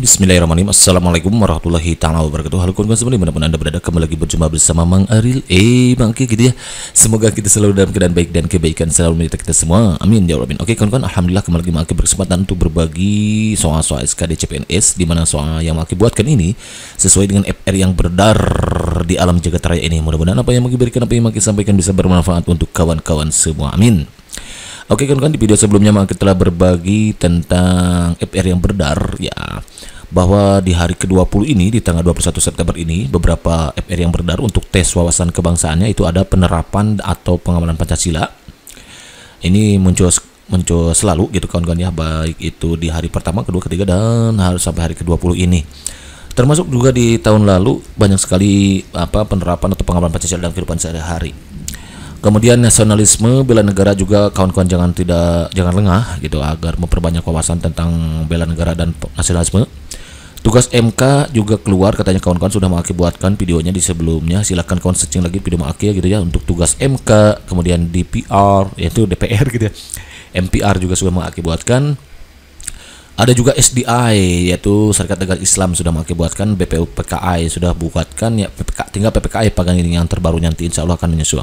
Bismillahirrahmanirrahim. Assalamualaikum warahmatullahi ta'ala wabarakatuh. Halo kawan-kawan semua dimanapun anda berada, kembali lagi berjumpa bersama Mang Aril Bang Ki gitu ya. Semoga kita selalu dalam keadaan baik dan kebaikan selalu menyertai kita semua, amin ya rabbal alamin. Oke kawan-kawan, alhamdulillah kembali lagi Mang Ki berkesempatan untuk berbagi soal-soal SKD CPNS, di mana soal yang Mang Ki buatkan ini sesuai dengan FR yang beredar di alam jagat raya ini. Mudah-mudahan apa yang Mang Ki berikan, apa yang Mang Ki sampaikan bisa bermanfaat untuk kawan-kawan semua, amin. Oke kan, di video sebelumnya Mang Ki telah berbagi tentang FR yang beredar ya, bahwa di hari ke-20 ini, di tanggal 21 September ini, beberapa FR yang beredar untuk tes wawasan kebangsaannya itu ada penerapan atau pengamalan Pancasila. Ini muncul selalu gitu kawan-kawan ya, baik itu di hari pertama, kedua, ketiga, dan harus sampai hari ke-20 ini. Termasuk juga di tahun lalu banyak sekali penerapan atau pengamalan Pancasila dalam kehidupan sehari-hari. Kemudian nasionalisme, bela negara juga kawan-kawan jangan lengah gitu agar memperbanyak wawasan tentang bela negara dan nasionalisme. Tugas MK juga keluar katanya kawan-kawan, sudah Mang Aki buatkan videonya di sebelumnya. Silahkan kawan searching lagi video Mang Aki gitu ya untuk tugas MK, kemudian DPR yaitu DPR gitu ya. MPR juga sudah Mang Aki buatkan. Ada juga SDI yaitu Serikat Dagang Islam sudah Mang Aki buatkan, BPU PKI sudah buatkan ya, tinggal PPKI pagan ini yang terbaru nanti insya Allah akan menyusul.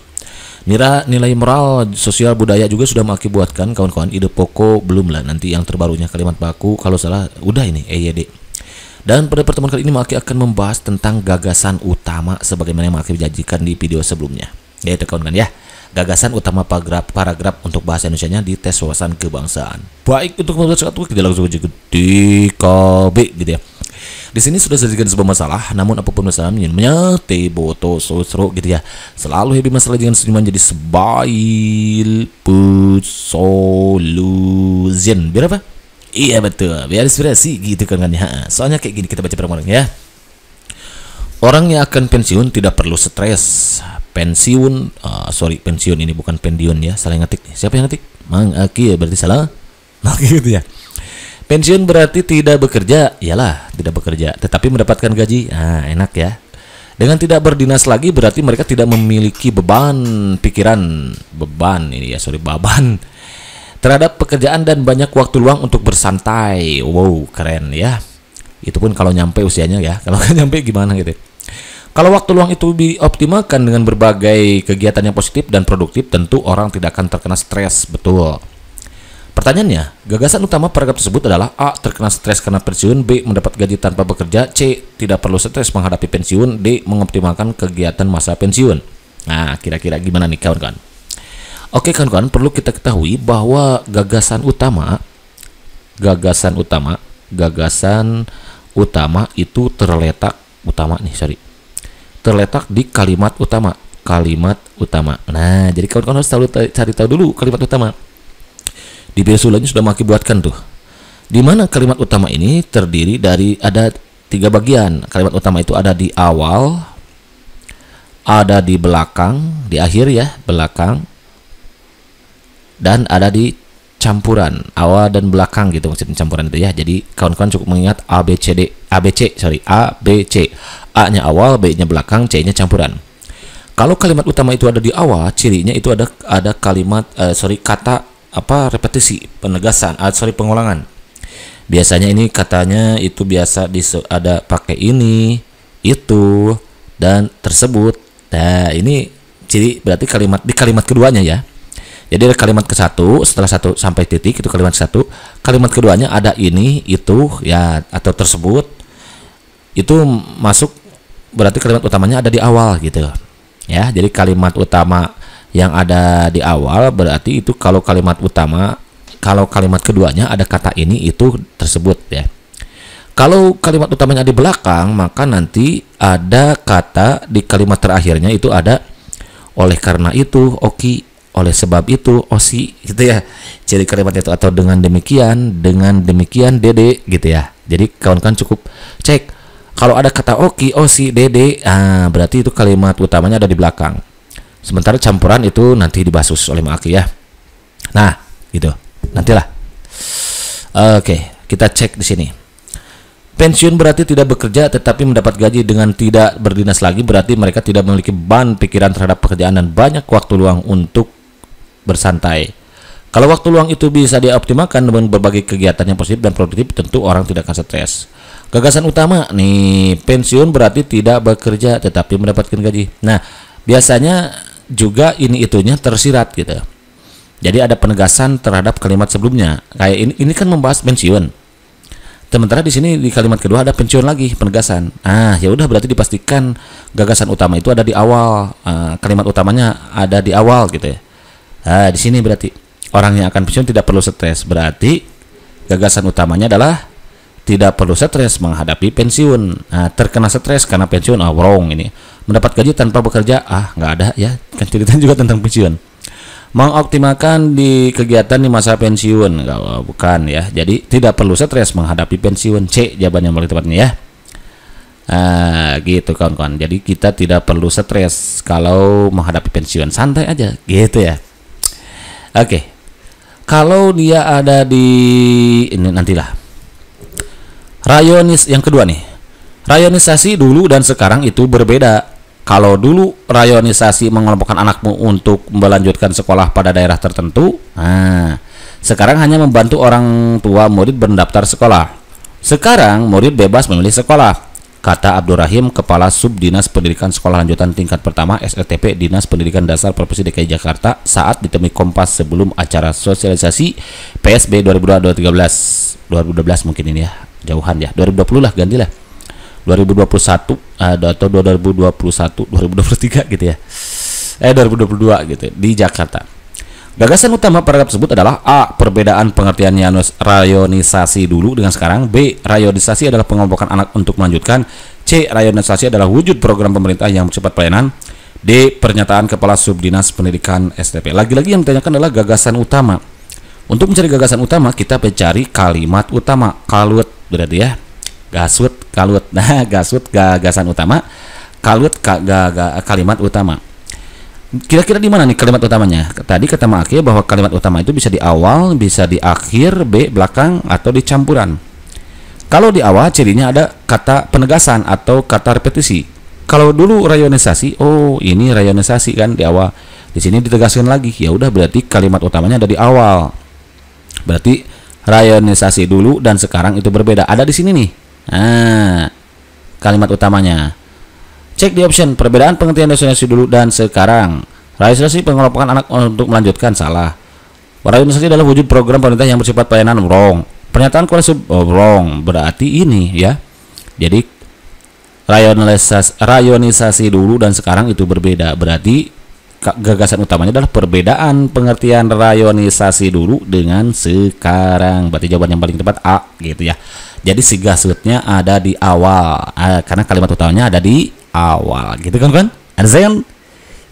Nilai moral sosial budaya juga sudah Mang Aki buatkan kawan-kawan. Ide pokok belum lah, nanti yang terbarunya kalimat baku kalau salah udah ini EYD. Dan pada pertemuan kali ini Mang Aki akan membahas tentang gagasan utama sebagaimana yang Mang Aki janjikan di video sebelumnya, yaitu kawan-kawan ya, gagasan utama paragraf untuk bahasa Indonesianya di tes wawasan kebangsaan. Baik, untuk membahas satu kita langsung aja di KB gitu ya. Di sini sudah sajikan sebuah masalah, namun apapun masalahnya teboto sosro gitu ya. Selalu happy masalah dengan senyuman, jadi sebail put solution. Biar apa? Iya betul, biar inspirasi gitu kan ya. Soalnya kayak gini, kita baca bareng-bareng ya. Orang yang akan pensiun tidak perlu stres. Pensiun ini bukan pendiun ya, salah ngetik. Siapa yang ngetik? Mang Aki ya, berarti salah. Nah gitu ya. Pensiun berarti tidak bekerja, iyalah tidak bekerja, tetapi mendapatkan gaji. Nah enak ya. Dengan tidak berdinas lagi berarti mereka tidak memiliki beban terhadap pekerjaan dan banyak waktu luang untuk bersantai. Wow keren ya. Itu pun kalau nyampe usianya ya, kalau nggak nyampe gimana gitu. Kalau waktu luang itu dioptimalkan dengan berbagai kegiatan yang positif dan produktif, tentu orang tidak akan terkena stres, betul. Pertanyaannya, gagasan utama paragraf tersebut adalah A. Terkena stres karena pensiun, B. Mendapat gaji tanpa bekerja, C. Tidak perlu stres menghadapi pensiun, D. Mengoptimalkan kegiatan masa pensiun. Nah, kira-kira gimana nih kawan-kawan? Oke kawan-kawan, perlu kita ketahui bahwa gagasan utama itu terletak di kalimat utama. Nah, jadi kawan-kawan harus cari tahu dulu kalimat utama. Di video sebelumnya sudah Mang Aki buatkan tuh, di mana kalimat utama ini terdiri dari ada 3 bagian. Kalimat utama itu ada di awal, ada di belakang, di akhir ya, belakang, dan ada di campuran, awal dan belakang gitu maksudnya campuran itu ya. Jadi kawan-kawan cukup mengingat A, B, C. A-nya awal, B-nya belakang, C-nya campuran. Kalau kalimat utama itu ada di awal, cirinya itu ada kalimat kata repetisi, penegasan, pengulangan. Biasanya ini katanya itu biasa ada pakai ini, itu, dan tersebut. Nah, ini ciri berarti di kalimat keduanya ya. Jadi ada kalimat ke-1, setelah 1 sampai titik itu kalimat 1. Kalimat keduanya ada ini, itu ya, atau tersebut. Itu masuk, berarti kalimat utamanya ada di awal gitu. Ya, jadi kalimat utama yang ada di awal berarti itu kalau kalimat keduanya ada kata ini, itu, tersebut ya. Kalau kalimat utamanya di belakang, maka nanti ada kata di kalimat terakhirnya itu ada oleh karena itu, oki, oleh sebab itu, osi gitu ya. Jadi kalimat itu atau dengan demikian dede gitu ya. Jadi kawan-kawan cukup cek kalau ada kata oki, osi, dede, berarti itu kalimat utamanya ada di belakang. Sementara campuran itu nanti dibahas oleh Mang Aki ya. Nah, gitu. Nantilah. Oke, kita cek di sini. Pensiun berarti tidak bekerja tetapi mendapat gaji. Dengan tidak berdinas lagi berarti mereka tidak memiliki beban pikiran terhadap pekerjaan dan banyak waktu luang untuk bersantai. Kalau waktu luang itu bisa dioptimalkan dengan berbagai kegiatan yang positif dan produktif, tentu orang tidak akan stres. Gagasan utama nih, pensiun berarti tidak bekerja tetapi mendapatkan gaji. Nah, biasanya juga ini itunya tersirat gitu. Jadi ada penegasan terhadap kalimat sebelumnya. Kayak ini kan membahas pensiun. Sementara di sini di kalimat kedua ada pensiun lagi, penegasan. Ya udah berarti dipastikan gagasan utama itu ada di awal. Kalimat utamanya ada di awal gitu ya. Di sini berarti orang yang akan pensiun tidak perlu stres. Berarti gagasan utamanya adalah tidak perlu stres menghadapi pensiun. Terkena stres karena pensiun, wrong ini. Mendapat gaji tanpa bekerja, nggak ada ya. Kan ceritanya juga tentang pensiun. Mengoptimalkan di kegiatan di masa pensiun, bukan ya. Jadi tidak perlu stres menghadapi pensiun. C jawabannya paling tepatnya ya. Gitu kawan-kawan. Jadi kita tidak perlu stres kalau menghadapi pensiun, santai aja gitu ya. Oke. Kalau dia ada di ini nantilah. Rayonis yang kedua nih. Rayonisasi dulu dan sekarang itu berbeda. Kalau dulu rayonisasi mengelompokkan anakmu untuk melanjutkan sekolah pada daerah tertentu, sekarang hanya membantu orang tua murid mendaftar sekolah. Sekarang murid bebas memilih sekolah, kata Abdul Rahim, Kepala Sub Dinas Pendidikan Sekolah Lanjutan Tingkat Pertama SLTP Dinas Pendidikan Dasar Provinsi DKI Jakarta saat ditemui Kompas sebelum acara sosialisasi PSB 2012 mungkin ini ya, jauhan ya, 2020 lah, gantilah 2021 atau 2023 gitu ya. 2022 gitu di Jakarta. Gagasan utama paragraf tersebut adalah A. Perbedaan pengertian rayonisasi dulu dengan sekarang. B. Rayonisasi adalah pengelompokan anak untuk melanjutkan. C. Rayonisasi adalah wujud program pemerintah yang bersifat pelayanan. D. Pernyataan Kepala Subdinas Pendidikan STP. Lagi-lagi yang ditanyakan adalah gagasan utama. Untuk mencari gagasan utama, kita mencari kalimat utama. Kalut berarti ya. Gasut, kalut. Nah, gasut gagasan utama, kalut kalimat utama. Kira-kira di mana nih kalimat utamanya? Tadi kata Maki bahwa kalimat utama itu bisa di awal, bisa di akhir, B belakang, atau di campuran. Kalau di awal cirinya ada kata penegasan atau kata repetisi. Kalau dulu rayonisasi, ini rayonisasi kan di awal. Di sini ditegaskan lagi. Ya udah berarti kalimat utamanya ada di awal. Berarti rayonisasi dulu dan sekarang itu berbeda. Ada di sini nih. Kalimat utamanya. Cek di option perbedaan pengertian rayonisasi dulu dan sekarang. Rayonisasi pengelompokan anak untuk melanjutkan, salah. Rayonisasi adalah wujud program pemerintah yang bersifat pelayanan, wrong. Pernyataan kualitas, wrong. Berarti ini ya. Jadi rayonisasi dulu dan sekarang itu berbeda. Berarti gagasan utamanya adalah perbedaan pengertian rayonisasi dulu dengan sekarang. Berarti jawaban yang paling tepat A gitu ya. Jadi si gasutnya ada di awal, karena kalimat utamanya ada di awal, gitu kan? Understand?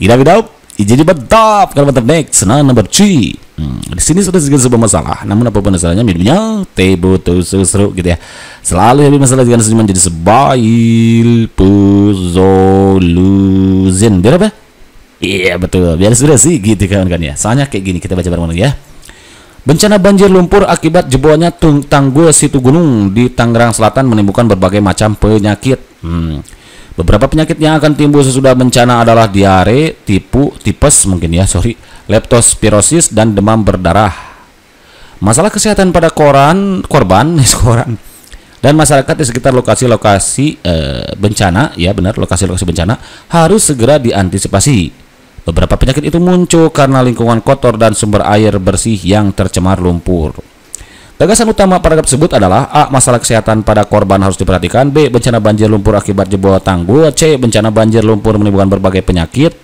Idap, jadi betul. Kalau mantap next, number 3. Di sini sudah segala sebuah masalah. Namun apapun masalahnya, minumnya teh botol seru gitu ya. Selalu habis masalah dengan senyuman jadi sebail solution. Biar apa? Iya betul. Biar sudah sih gitu kan ya. Soalnya kayak gini, kita baca bareng-bareng ya. Bencana banjir lumpur akibat jebolnya tanggul situ gunung di Tangerang Selatan menimbulkan berbagai macam penyakit. Beberapa penyakit yang akan timbul sesudah bencana adalah diare, tipes mungkin ya, leptospirosis dan demam berdarah. Masalah kesehatan pada korban dan masyarakat di sekitar lokasi-lokasi bencana, ya benar, lokasi-lokasi bencana harus segera diantisipasi. Beberapa penyakit itu muncul karena lingkungan kotor dan sumber air bersih yang tercemar lumpur. Gagasan utama paragraf tersebut adalah A. Masalah kesehatan pada korban harus diperhatikan. B. Bencana banjir lumpur akibat jebol tanggul. C. Bencana banjir lumpur menimbulkan berbagai penyakit.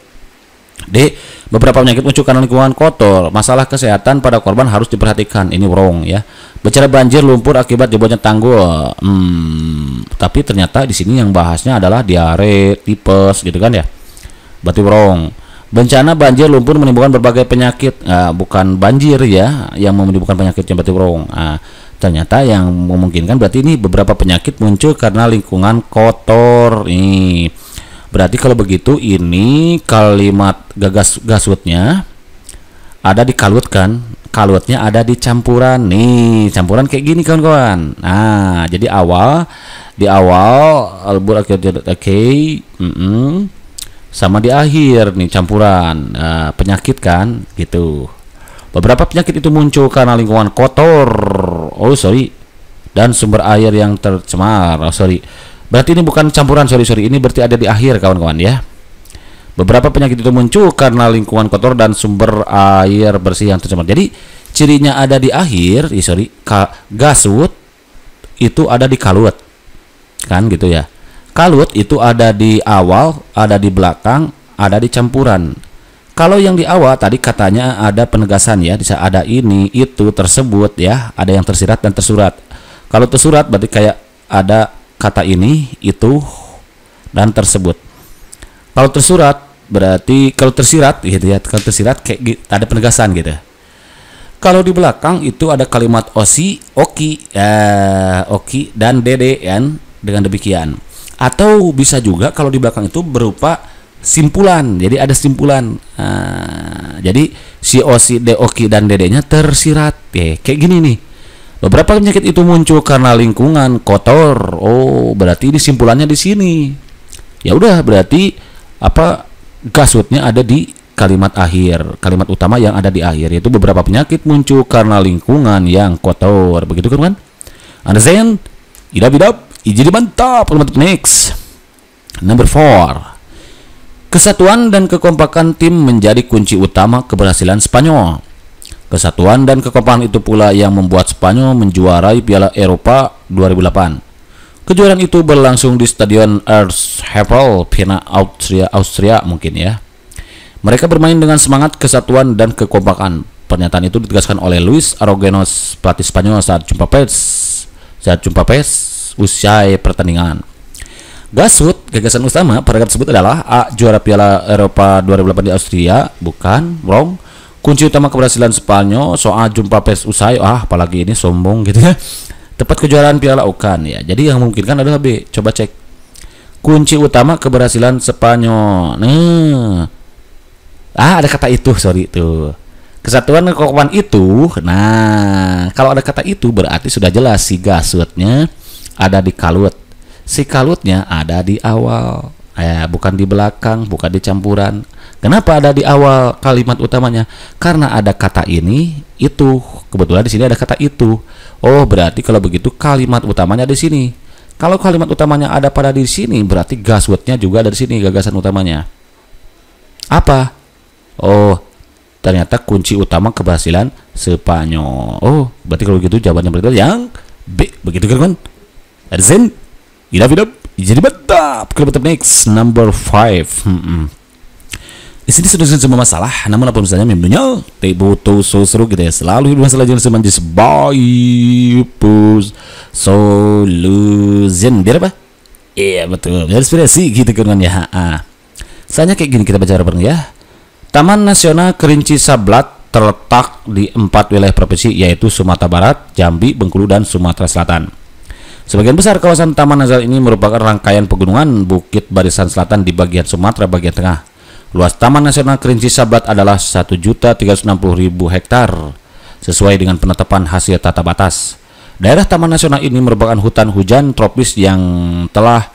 D. Beberapa penyakit muncul karena lingkungan kotor. Masalah kesehatan pada korban harus diperhatikan. Ini wrong ya. Bencana banjir lumpur akibat jebolnya tanggul. Tapi ternyata di sini yang bahasnya adalah diare, tipes gitu kan ya. Berarti wrong. Bencana banjir lumpur menimbulkan berbagai penyakit, bukan banjir ya yang menimbulkan penyakit, yang berarti wrong. Ternyata yang memungkinkan berarti ini beberapa penyakit muncul karena lingkungan kotor. Nih berarti kalau begitu ini kalimat gasutnya ada di kalut kan, kalutnya ada di campuran. Nih campuran kayak gini kawan-kawan. Jadi di awal albur sama di akhir nih campuran penyakit kan gitu. Beberapa penyakit itu muncul karena lingkungan kotor. dan sumber air yang tercemar. Oh, sorry. Berarti ini bukan campuran, sorry. Ini berarti ada di akhir, kawan-kawan ya. Beberapa penyakit itu muncul karena lingkungan kotor dan sumber air bersih yang tercemar. Jadi cirinya ada di akhir, gasut itu ada di kalut, kan gitu ya. Kalut itu ada di awal, ada di belakang, ada di campuran. Kalau yang di awal tadi katanya ada penegasan ya, bisa ada ini, itu, tersebut ya, ada yang tersirat dan tersurat. Kalau tersurat berarti kayak ada kata ini, itu, dan tersebut. Kalau tersurat berarti, kalau tersirat gitu ya, kalau tersirat kayak ada penegasan gitu. Kalau di belakang itu ada kalimat osi, oki, oki dan dede kan, dengan demikian. Atau bisa juga kalau di belakang itu berupa simpulan, jadi ada simpulan. Jadi si osi, de, oki dan dedenya tersirat ya, kayak gini nih. Beberapa penyakit itu muncul karena lingkungan kotor. Oh, berarti ini simpulannya di sini. Ya udah, berarti apa? Gasutnya ada di kalimat akhir, kalimat utama yang ada di akhir, yaitu beberapa penyakit muncul karena lingkungan yang kotor. Begitu kan? Understand? Idap, jadi mantap. Next, number 4. Kesatuan dan kekompakan tim menjadi kunci utama keberhasilan Spanyol. Kesatuan dan kekompakan itu pula yang membuat Spanyol menjuarai Piala Eropa 2008. Kejuaraan itu berlangsung di Stadion Erzhebel, Vienna, Austria mungkin ya. Mereka bermain dengan semangat, kesatuan, dan kekompakan. Pernyataan itu ditegaskan oleh Luis Aragonés, pelatih Spanyol saat jumpa pers usai pertandingan. Gasut, gagasan utama paragraf tersebut adalah A. Juara Piala Eropa 2008 di Austria, bukan, wrong. Kunci utama keberhasilan Spanyol, soal jumpa pers usai, apalagi ini sombong gitu ya. Tepat kejuaraan Piala Okan ya. Jadi yang memungkinkan adalah B. Coba cek. Kunci utama keberhasilan Spanyol. Ada kata itu, sorry tuh. Kesatuan dan kekompakan itu. Nah, kalau ada kata itu berarti sudah jelas si gasutnya ada di kalut. Si kalutnya ada di awal. Bukan di belakang, bukan di campuran. Kenapa ada di awal kalimat utamanya? Karena ada kata ini, itu. Kebetulan di sini ada kata itu. Oh, berarti kalau begitu kalimat utamanya di sini. Kalau kalimat utamanya ada pada di sini, berarti gasutnya juga ada di sini, gagasan utamanya. Apa? Oh, ternyata kunci utama keberhasilan Spanyol. Oh, berarti kalau begitu jawabannya berarti yang B. Begitu kan? Adzen? Idap. Jadi mantap. Kita next, number 5. Di sini sudah semua masalah, namun apa misalnya memangnya butuh seru gitu ya. Selalu hidup masalah jangan semanjis by push solution. Biar apa? Iya betul. Biar inspirasi gitu kan ya. Soalnya kayak gini, kita baca bareng ya. Taman Nasional Kerinci Sablat terletak di 4 wilayah provinsi, yaitu Sumatera Barat, Jambi, Bengkulu, dan Sumatera Selatan. Sebagian besar kawasan Taman Nasional ini merupakan rangkaian pegunungan Bukit Barisan Selatan di bagian Sumatera bagian tengah. Luas Taman Nasional Kerinci Sablat adalah 1.360.000 hektar sesuai dengan penetapan hasil tata batas. Daerah Taman Nasional ini merupakan hutan hujan tropis yang telah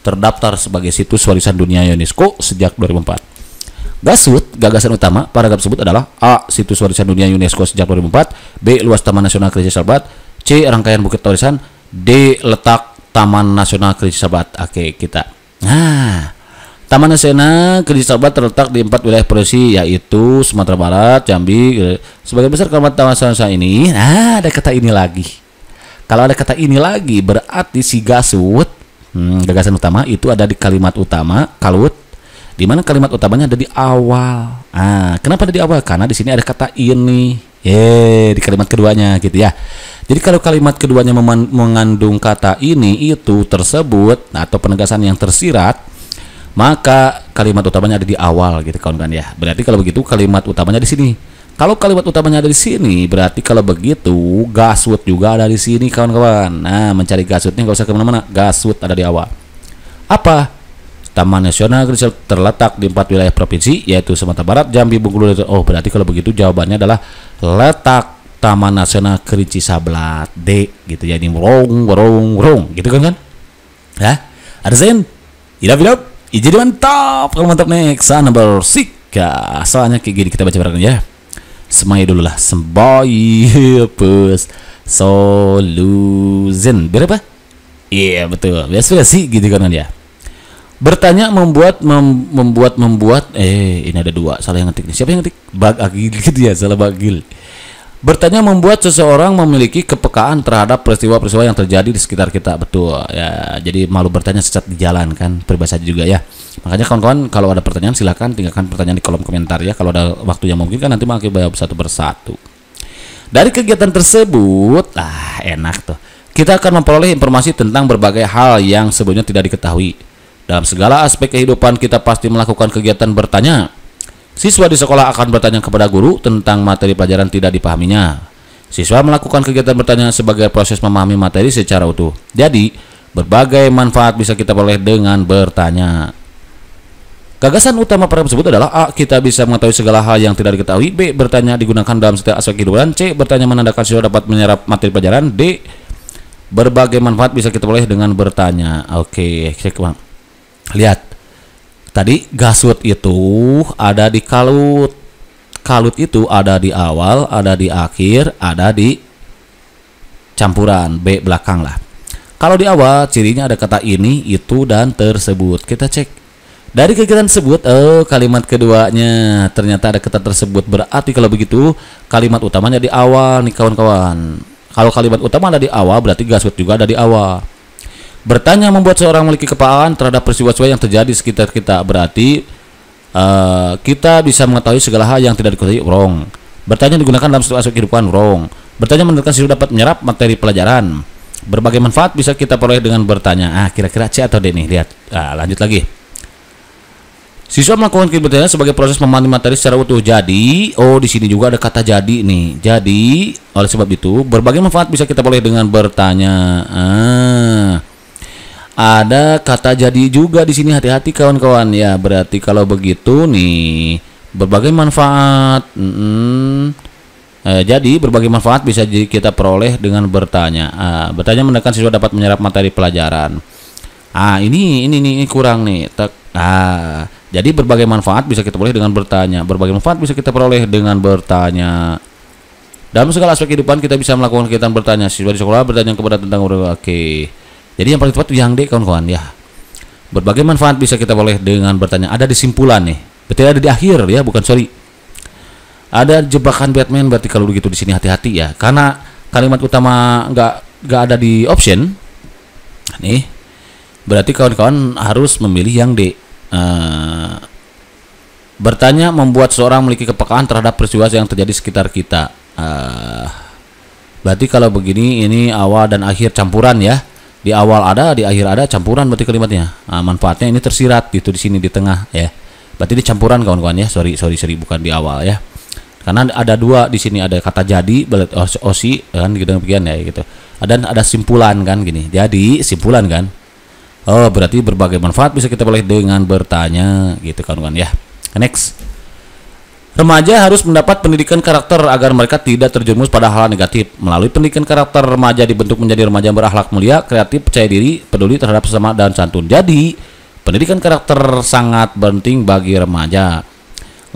terdaftar sebagai situs warisan dunia UNESCO sejak 2004. Gasut, gagasan utama paragraf tersebut adalah A. Situs warisan dunia UNESCO sejak 2004, B. Luas Taman Nasional Kerinci Sablat, C. Rangkaian bukit warisan, D. Letak Taman Nasional Kerinci Sablat. Oke, kita. Taman Nasional Kerinci Sablat terletak di 4 wilayah provinsi, yaitu Sumatera Barat, Jambi. Sebagian besar kalimat Taman Nasional ini, ada kata ini lagi. Kalau ada kata ini lagi, berarti si gasut, gagasan utama itu ada di kalimat utama, kalut, di mana kalimat utamanya ada di awal. Kenapa ada di awal? Karena di sini ada kata ini, di kalimat keduanya gitu ya. Jadi kalau kalimat keduanya mengandung kata ini, itu, tersebut, atau penegasan yang tersirat, maka kalimat utamanya ada di awal gitu kawan-kawan ya. Berarti kalau begitu kalimat utamanya di sini. Kalau kalimat utamanya ada di sini, berarti kalau begitu gasut juga ada di sini kawan-kawan. Mencari gasutnya nggak usah kemana-mana, gasut ada di awal. Apa? Taman Nasional Kerinci terletak di 4 wilayah provinsi, yaitu Sumatera Barat, Jambi, Bengkulu. Oh, berarti kalau begitu jawabannya adalah letak Taman Nasional Kerinci Sablat, D gitu ya. Ini wrong gitu kan? Ya, ada sen? Idap. Jadi mantap. Kalau mantap next, number 6. Soalnya kayak gini, kita baca bareng ya. Semai dulu lah. Symbiose solution. Berapa? Iya betul. Biasa sih gitu kan ya. Bertanya membuat ini ada dua, salah yang ngetik nih. Siapa yang ngetik? Bagil gitu ya, salah Bagil. Bertanya membuat seseorang memiliki kepekaan terhadap peristiwa-peristiwa yang terjadi di sekitar kita. Betul ya. Jadi malu bertanya sesat di jalan kan, peribahasa juga ya. Makanya kawan-kawan kalau ada pertanyaan silakan tinggalkan pertanyaan di kolom komentar ya. Kalau ada waktu yang mungkin kan nanti mau kita jawab satu persatu. Dari kegiatan tersebut, enak tuh. Kita akan memperoleh informasi tentang berbagai hal yang sebelumnya tidak diketahui. Dalam segala aspek kehidupan kita pasti melakukan kegiatan bertanya. Siswa di sekolah akan bertanya kepada guru tentang materi pelajaran tidak dipahaminya. Siswa melakukan kegiatan bertanya sebagai proses memahami materi secara utuh. Jadi, berbagai manfaat bisa kita peroleh dengan bertanya. Gagasan utama para tersebut adalah A. Kita bisa mengetahui segala hal yang tidak diketahui. B. Bertanya digunakan dalam setiap aspek kehidupan. C. Bertanya menandakan siswa dapat menyerap materi pelajaran. D. Berbagai manfaat bisa kita peroleh dengan bertanya. Oke, cek bang. Lihat. Tadi gasut itu ada di kalut. Kalut itu ada di awal, ada di akhir, ada di campuran. B belakang lah. Kalau di awal cirinya ada kata ini, itu, dan tersebut. Kita cek. Dari kegiatan tersebut, kalimat keduanya ternyata ada kata tersebut. Berarti kalau begitu kalimat utamanya di awal nih kawan-kawan. Kalau kalimat utama ada di awal, berarti gasut juga ada di awal. Bertanya membuat seorang memiliki kepekaan terhadap peristiwa-peristiwa yang terjadi di sekitar kita. Berarti kita bisa mengetahui segala hal yang tidak diketahui. Wrong. Bertanya digunakan dalam setiap aspek kehidupan. Wrong. Bertanya menentukan siswa dapat menyerap materi pelajaran. Berbagai manfaat bisa kita peroleh dengan bertanya. Kira-kira C atau D nih? Lihat. Lanjut lagi. Siswa melakukan kegiatan sebagai proses memahami materi secara utuh. Jadi, di sini juga ada kata jadi nih. Jadi, oleh sebab itu, berbagai manfaat bisa kita peroleh dengan bertanya. Ada kata jadi juga di sini, hati-hati kawan-kawan ya. Berarti kalau begitu nih, berbagai manfaat. Jadi, berbagai manfaat bisa kita peroleh dengan bertanya. Bertanya menandakan siswa dapat menyerap materi pelajaran. Ini kurang nih. Jadi berbagai manfaat bisa kita peroleh dengan bertanya. Berbagai manfaat bisa kita peroleh dengan bertanya. Dalam segala aspek kehidupan kita bisa melakukan kegiatan bertanya. Siswa di sekolah bertanya kepada tentang Oke. Jadi yang paling tepat itu yang D kawan-kawan ya. Berbagai manfaat bisa kita peroleh dengan bertanya. Ada di simpulan nih. Berarti ada di akhir ya, bukan sorry. Ada jebakan Batman, berarti kalau begitu di sini hati-hati ya. Karena kalimat utama nggak ada di option. Nih. Berarti kawan-kawan harus memilih yang D. Bertanya membuat seorang memiliki kepekaan terhadap peristiwa yang terjadi sekitar kita. Berarti kalau begini ini awal dan akhir campuran ya. Di awal ada, di akhir ada, campuran berarti kalimatnya. Manfaatnya ini tersirat gitu di sini di tengah ya. Berarti ini campuran kawan-kawan ya. Sorry bukan di awal ya. Karena ada dua di sini, ada kata jadi, osi kan gitu demikian ya gitu. Ada simpulan kan gini. Jadi simpulan kan. Berarti berbagai manfaat bisa kita peroleh dengan bertanya gitu kawan-kawan ya. Next. Remaja harus mendapat pendidikan karakter agar mereka tidak terjerumus pada hal negatif. Melalui pendidikan karakter, remaja dibentuk menjadi remaja yang berakhlak mulia, kreatif, percaya diri, peduli terhadap sesama, dan santun. Jadi, pendidikan karakter sangat penting bagi remaja.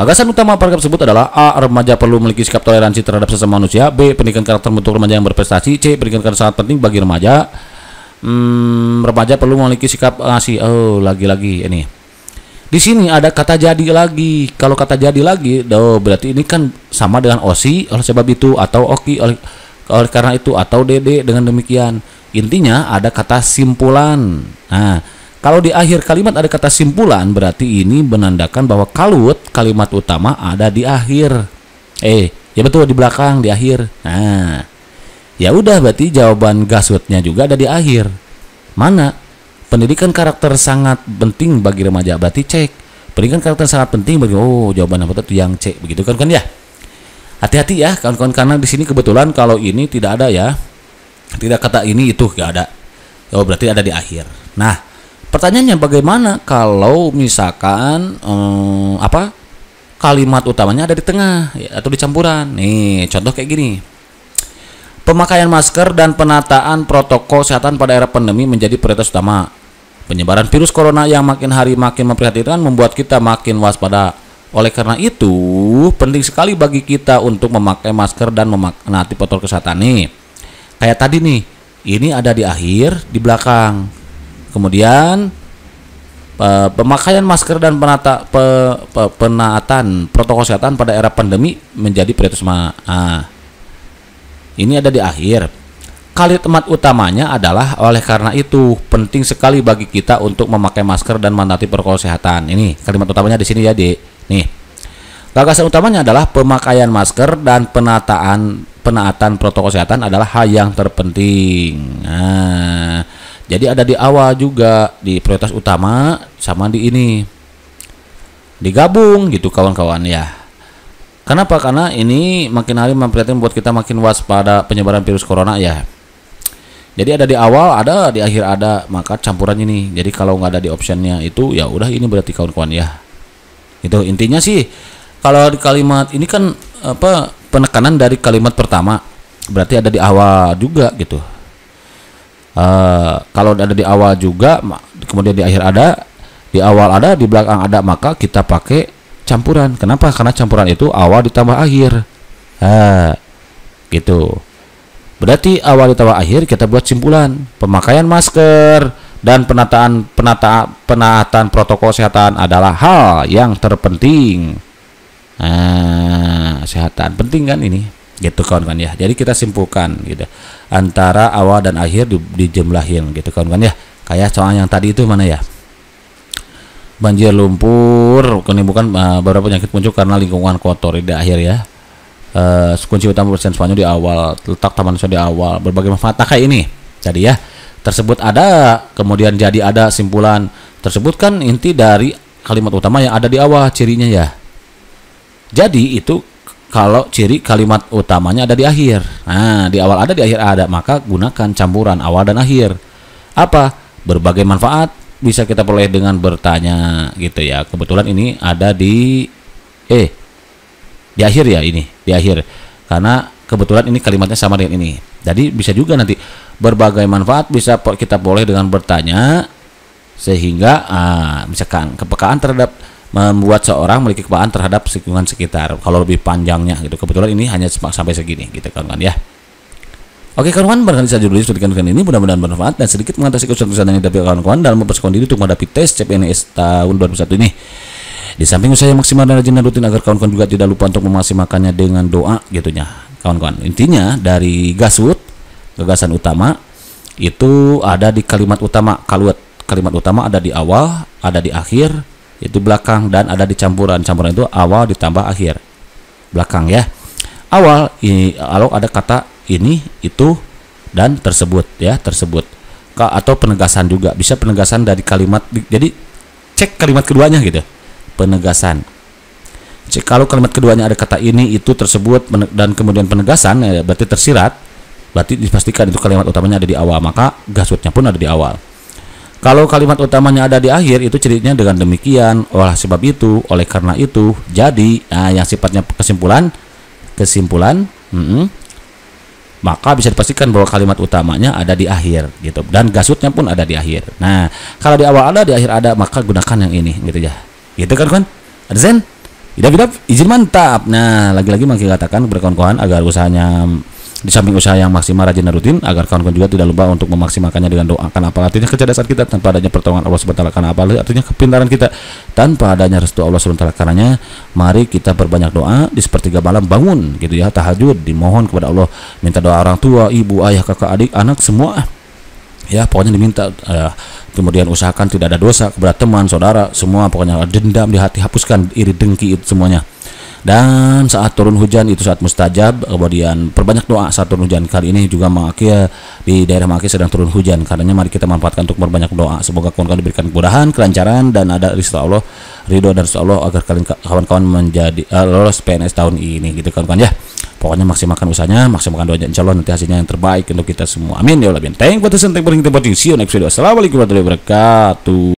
Gagasan utama paragraf tersebut adalah A. Remaja perlu memiliki sikap toleransi terhadap sesama manusia. B. Pendidikan karakter untuk remaja yang berprestasi. C. Pendidikan karakter sangat penting bagi remaja. Remaja perlu memiliki sikap ngasih. Lagi-lagi ini. Di sini ada kata jadi lagi. Kalau kata jadi lagi, berarti ini kan sama dengan osi oleh sebab itu, atau oki oleh karena itu, atau dede dengan demikian. Intinya ada kata simpulan. Nah, kalau di akhir kalimat ada kata simpulan, berarti ini menandakan bahwa kalimat utama ada di akhir. Ya betul, di belakang, di akhir. Nah, ya udah, berarti jawaban gasutnya juga ada di akhir. Mana? Pendidikan karakter sangat penting bagi remaja, berarti cek. Pendidikan karakter sangat penting bagi jawaban apa itu yang C, begitu kan ya. Hati-hati ya kawan-kawan, karena di sini kebetulan kalau ini tidak ada ya. Tidak kata ini itu enggak ada. Berarti ada di akhir. Nah, pertanyaannya bagaimana kalau misalkan kalimat utamanya ada di tengah ya, atau di campuran. Nih, contoh kayak gini. Pemakaian masker dan penataan protokol kesehatan pada era pandemi menjadi prioritas utama. Penyebaran virus corona yang makin hari makin memprihatinkan membuat kita makin waspada. Oleh karena itu, penting sekali bagi kita untuk memakai masker dan menaati protokol kesehatan nih. Kayak tadi nih, ini ada di akhir, di belakang. Kemudian pemakaian masker dan penaatan protokol kesehatan pada era pandemi menjadi prioritas. Ini ada di akhir. Kalimat utamanya adalah oleh karena itu penting sekali bagi kita untuk memakai masker dan menaati protokol kesehatan. Ini kalimat utamanya di sini ya, Dek. Nih, gagasan utamanya adalah pemakaian masker dan penaatan protokol kesehatan adalah hal yang terpenting. Nah, jadi ada di awal juga di prioritas utama sama di ini digabung gitu kawan-kawan ya. Kenapa? Karena ini makin hari memprihatinkan buat kita makin waspada penyebaran virus corona ya. Jadi ada di awal, ada di akhir ada, maka campuran ini. Jadi kalau nggak ada di optionnya itu ya udah ini berarti kawan-kawan ya. Itu intinya sih. Kalau di kalimat ini kan penekanan dari kalimat pertama berarti ada di awal juga gitu. Kalau ada di awal juga, kemudian di akhir ada, di awal ada, di belakang ada, maka kita pakai campuran. Kenapa? Karena campuran itu awal ditambah akhir. Gitu. Berarti awal ditambah akhir kita buat simpulan. Pemakaian masker dan penataan protokol kesehatan adalah hal yang terpenting. Kesehatan penting kan ini, gitu kawan-kawan ya. Jadi kita simpulkan gitu antara awal dan akhir dijumlahin gitu kawan-kawan ya. Kayak soal yang tadi itu mana ya? Banjir, lumpur, bukan beberapa penyakit muncul karena lingkungan kotor di akhir ya. Kunci utama persen Spanyol di awal, letak taman sosial di awal, berbagai manfaat kayak ini tadi ya. Tersebut ada, kemudian jadi ada simpulan tersebut kan inti dari kalimat utama yang ada di awal cirinya ya. Jadi itu kalau ciri kalimat utamanya ada di akhir. Nah, di awal ada, di akhir ada, maka gunakan campuran awal dan akhir. Apa? Berbagai manfaat bisa kita peroleh dengan bertanya gitu ya. Kebetulan ini ada di akhir ya, ini di akhir. Karena kebetulan ini kalimatnya sama dengan ini. Jadi bisa juga nanti berbagai manfaat bisa kita boleh dengan bertanya, sehingga misalkan kepekaan terhadap membuat seorang memiliki kepekaan terhadap lingkungan sekitar. Kalau lebih panjangnya gitu. Kebetulan ini hanya sampai segini gitu kawan-kawan ya. Oke kawan-kawan, barangkali saja dulu studikan ini mudah-mudahan bermanfaat dan sedikit mengatasi kesulitan yang dihadapi kawan-kawan dalam mempersiapkan diri untuk menghadapi tes CPNS tahun 2021 ini. Di samping usaha yang maksimal dan rajin dan rutin agar kawan-kawan juga tidak lupa untuk memaksimalkannya dengan doa gitunya kawan-kawan. Intinya dari GASUT, gagasan utama itu ada di kalimat utama. Kalimat utama ada di awal, ada di akhir, itu belakang, dan ada di campuran. Campuran itu awal ditambah akhir, belakang ya. Awal ini kalau ada kata ini, itu, dan tersebut ya, tersebut. Atau penegasan juga bisa, penegasan dari kalimat. Jadi cek kalimat keduanya gitu, penegasan. Cek kalau kalimat keduanya ada kata ini, itu, tersebut, dan kemudian penegasan ya, berarti tersirat, berarti dipastikan itu kalimat utamanya ada di awal, maka gasutnya pun ada di awal. Kalau kalimat utamanya ada di akhir, itu cirinya dengan demikian, oleh sebab itu, oleh karena itu, jadi yang sifatnya kesimpulan, maka bisa dipastikan bahwa kalimat utamanya ada di akhir gitu, dan gasutnya pun ada di akhir. Nah, kalau di awal ada, di akhir ada, maka gunakan yang ini gitu ya. Gitu kan? Ada zen? Idap izin mantap. Nah, lagi-lagi makin katakan kepada kawan-kawan agar usahanya di samping usaha yang maksimal, rajin dan rutin, agar kawan-kawan juga tidak lupa untuk memaksimalkannya dengan doa. Karena apa artinya kecerdasan kita tanpa adanya pertolongan Allah SWT? Karena apa artinya kepintaran kita tanpa adanya restu Allah SWT? Karenanya mari kita berbanyak doa di sepertiga malam, bangun gitu ya, tahajud, dimohon kepada Allah, minta doa orang tua, ibu, ayah, kakak, adik, anak, semua ya, pokoknya diminta. Kemudian usahakan tidak ada dosa kepada teman, saudara, semua pokoknya dendam di hati, hapuskan iri, dengki, itu semuanya. Dan saat turun hujan itu saat mustajab, kemudian perbanyak doa saat turun hujan. Kali ini juga Makia, di daerah Makia sedang turun hujan, karenanya mari kita manfaatkan untuk berbanyak doa. Semoga kawan-kawan diberikan kemudahan, kelancaran, dan ada ridho Allah, dan Allah agar kawan-kawan menjadi lolos PNS tahun ini gitu kawan-kawan ya. Pokoknya maksimalkan usahanya, maksimalkan doanya, insya Allah nanti hasilnya yang terbaik untuk kita semua. Amin ya Allah. Thank you for listening. See you next video. Assalamualaikum warahmatullahi wabarakatuh.